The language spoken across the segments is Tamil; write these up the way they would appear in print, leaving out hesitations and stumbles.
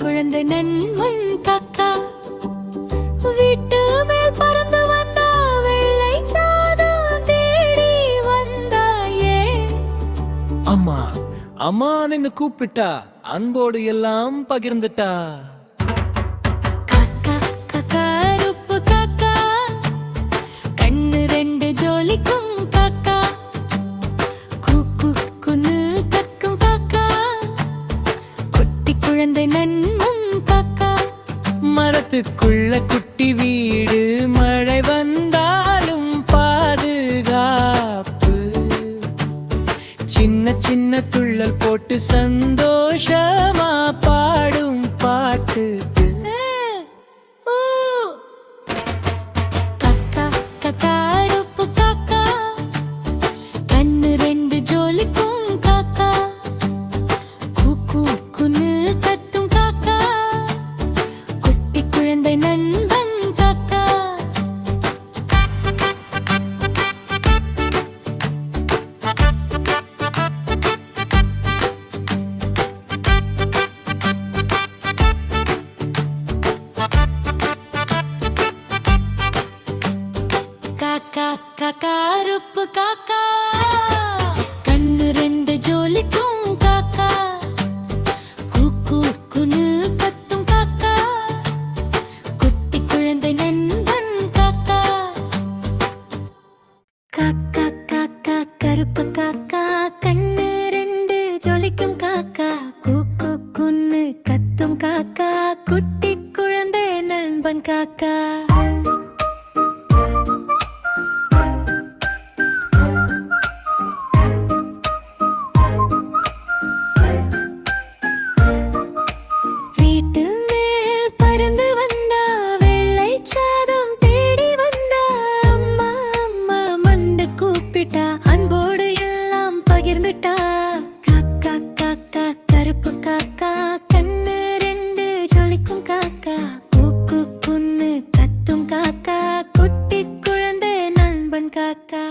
குழந்தை நன்மன் காக்கா வீட்டு மேல் பறந்து வந்தா வெள்ளை சாதம் தேடி வந்தாயே. அம்மா அம்மா நின்னு கூப்பிட்டா அன்போடு எல்லாம் பகிர்ந்துட்டா. காக்கா காக்கா கருப்பு காக்கா கண்ணு ரெண்டு ஜோலிக்கும் காக்கா கூக்கு குன்னு கக்கும் காக்கா குட்டி குழந்தை நன்மன் காக்கா. மரத்துக்குள்ள குட்டி வீடு மழை வந்தாலும் பாதுகாப்பு. சின்ன சின்ன துள்ளல் போட்டு சந்தோஷமா பாடும் பாட்டு. காக்கா காக்கா கருப்பு காக்கா கண்ணு ரெண்டு ஜோலிக்கும் காக்கா கூக்கு குன்னு கத்தும் காக்கா குட்டி குழந்தை நண்பன் காக்கா. காக்கா காக்கா கருப்பு காக்கா கண்ணு ரெண்டு ஜோலிக்கும் காக்கா கூக்கு குன்னு கத்தும் காக்கா குட்டி குழந்தை நண்பன் காக்கா. காக்கா காக்கா கருப்பு காக்கா கண்ணு ரெண்டு ஜொலிக்கும் காக்கா கூக்கு குன்னு கத்தும் காக்கா குட்டி குழந்தை நண்பன் காக்கா. வீட்டு மேல் பறந்து வந்தா வெள்ளை சாதம் தேடி வந்தா அம்மா அம்மா மண்டு கூப்பிட்டா அன்போடு எல்லாம் பகிர்ந்துட்டா. காக்கா காக்கா கருப்பு காக்கா கண்ணு ரெண்டு ஜொலிக்கும் காக்கா கூக்கு குன்னு கத்தும் காக்கா குட்டி குழந்தை நண்பன் காக்கா.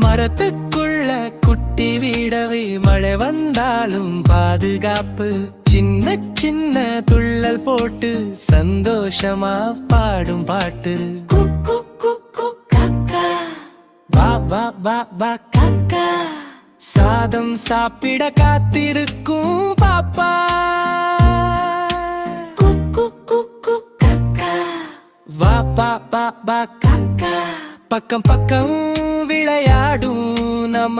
மரத்துக்குள்ள குட்டி வீடவே மழை வந்தாலும் பாதுகாப்பு. சின்ன சின்ன துள்ளல் போட்டு சந்தோஷமா பாடும் பாட்டு. குக்கு குக்கு காக்கா வா வா வா வா காக்கா சாதம் சாப்பிட காத்திருக்கும் பாப்பா. குக்கு குக்கு காக்கா வா வா வா வா காக்கா பக்கம் பக்கம் விளையாடும் நம்ம